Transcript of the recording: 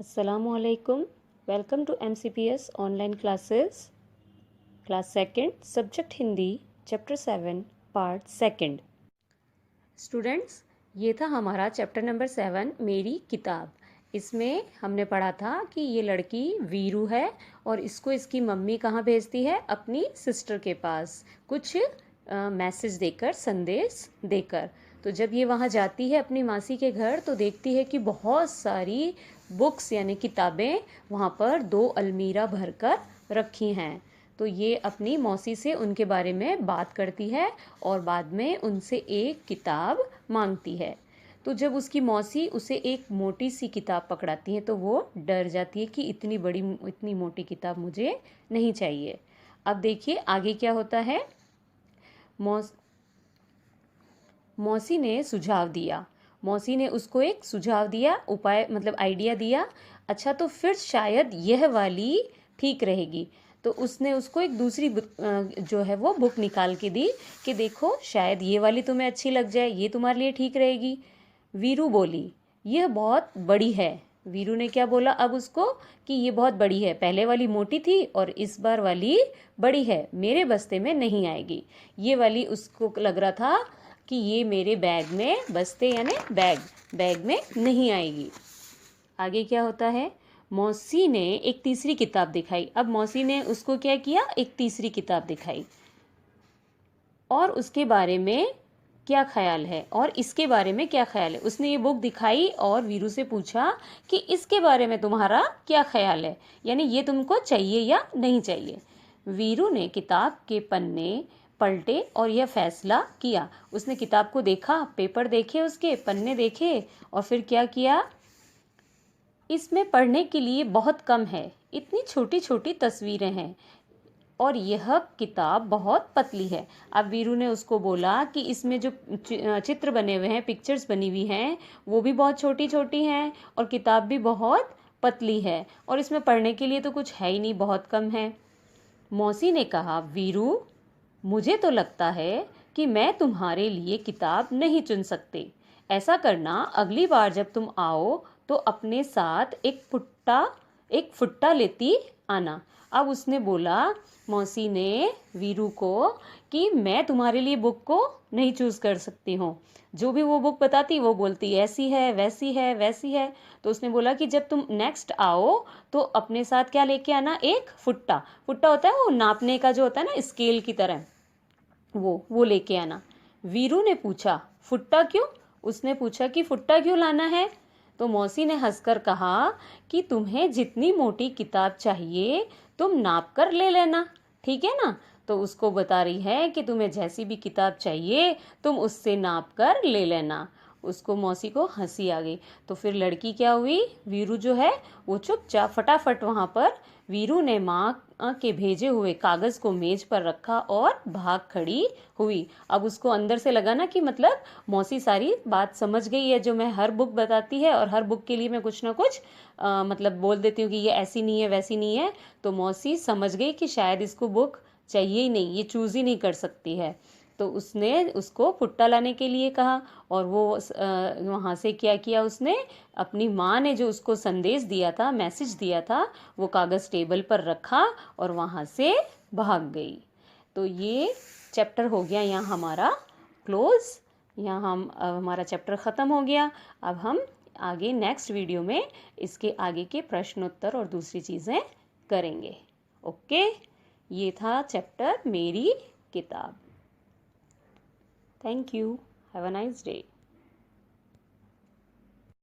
Assalamualaikum. Welcome to MCPS online classes. Class 2nd, Subject Hindi, Chapter 7, Part 2nd. Students, ये था हमारा chapter number 7 मेरी किताब। इसमें हमने पढ़ा था कि ये लड़की वीरू है और इसको इसकी मम्मी कहाँ भेजती है? अपनी सिस्टर के पास कुछ मैसेज देकर, संदेश देकर। तो जब ये वहाँ जाती है अपनी मासी के घर तो देखती है कि बहुत सारी बुक्स यानी किताबें वहाँ पर 2 अलमीरा भरकर रखी हैं। तो ये अपनी मौसी से उनके बारे में बात करती है और बाद में उनसे एक किताब मांगती है। तो जब उसकी मौसी उसे एक मोटी सी किताब पकड़ाती है तो वो डर जाती है कि इतनी मोटी किताब मुझे नहीं चाहिए। अब देखिए आगे क्या होता है। मौसी ने सुझाव दिया। मौसी ने उसको एक सुझाव दिया, उपाय मतलब आइडिया दिया। अच्छा, तो फिर शायद यह वाली ठीक रहेगी। तो उसने उसको एक दूसरी जो है वो बुक निकाल के दी कि देखो शायद ये वाली तुम्हें अच्छी लग जाए, ये तुम्हारे लिए ठीक रहेगी। वीरू बोली यह बहुत बड़ी है। वीरू ने क्या बोला अब उसको कि ये बहुत बड़ी है, पहले वाली मोटी थी और इस बार वाली बड़ी है, मेरे बस्ते में नहीं आएगी। ये वाली उसको लग रहा था कि ये मेरे बैग में बस्ते यानी बैग में नहीं आएगी। आगे क्या होता है, मौसी ने एक तीसरी किताब दिखाई। अब मौसी ने उसको क्या किया, एक तीसरी किताब दिखाई और उसके बारे में क्या ख्याल है और इसके बारे में क्या ख्याल है। उसने ये बुक दिखाई और वीरू से पूछा कि इसके बारे में तुम्हारा क्या ख्याल है, यानी ये तुमको चाहिए या नहीं चाहिए। वीरू ने किताब के पन्ने पलटे और यह फैसला किया। उसने किताब को देखा, पेपर देखे, उसके पन्ने देखे और फिर क्या किया, इसमें पढ़ने के लिए बहुत कम है, इतनी छोटी छोटी तस्वीरें हैं और यह किताब बहुत पतली है। अब वीरू ने उसको बोला कि इसमें जो चित्र बने हुए हैं, पिक्चर्स बनी हुई हैं, वो भी बहुत छोटी छोटी हैं और किताब भी बहुत पतली है और इसमें पढ़ने के लिए तो कुछ है ही नहीं, बहुत कम है। मौसी ने कहा, वीरू मुझे तो लगता है कि मैं तुम्हारे लिए किताब नहीं चुन सकती। ऐसा करना, अगली बार जब तुम आओ तो अपने साथ एक फुट्टा लेती आना। अब उसने बोला, मौसी ने वीरू को, कि मैं तुम्हारे लिए बुक को नहीं चूज कर सकती हूँ। जो भी वो बुक बताती वो बोलती ऐसी है वैसी है वैसी है। तो उसने बोला कि जब तुम नेक्स्ट आओ तो अपने साथ क्या लेके आना, एक फुट्टा होता है वो नापने का जो होता है ना, स्केल की तरह, वो लेके आना। वीरू ने पूछा, फुट्टा क्यों? उसने पूछा कि फुट्टा क्यों लाना है? तो मौसी ने हंसकर कहा कि तुम्हें जितनी मोटी किताब चाहिए तुम नाप कर ले लेना, ठीक है ना। तो उसको बता रही है कि तुम्हें जैसी भी किताब चाहिए तुम उससे नाप कर ले लेना। उसको मौसी को हंसी आ गई। तो फिर लड़की क्या हुई, वीरू जो है वो चुपचाप फटाफट वहाँ पर, वीरू ने माँ के भेजे हुए कागज़ को मेज पर रखा और भाग खड़ी हुई। अब उसको अंदर से लगा ना कि मतलब मौसी सारी बात समझ गई है, जो मैं हर बुक बताती है और हर बुक के लिए मैं कुछ ना कुछ मतलब बोल देती हूँ कि ये ऐसी नहीं है वैसी नहीं है। तो मौसी समझ गई कि शायद इसको बुक चाहिए ही नहीं, ये चूज़ ही नहीं कर सकती है। तो उसने उसको फुट्टा लाने के लिए कहा और वो वहाँ से क्या किया, उसने अपनी माँ ने जो उसको संदेश दिया था, मैसेज दिया था, वो कागज़ टेबल पर रखा और वहाँ से भाग गई। तो ये चैप्टर हो गया यहाँ हमारा क्लोज। यहाँ हमारा चैप्टर ख़त्म हो गया। अब हम आगे नेक्स्ट वीडियो में इसके आगे के प्रश्नोत्तर और दूसरी चीज़ें करेंगे। ओके, ये था चैप्टर मेरी किताब। Thank you. Have a nice day.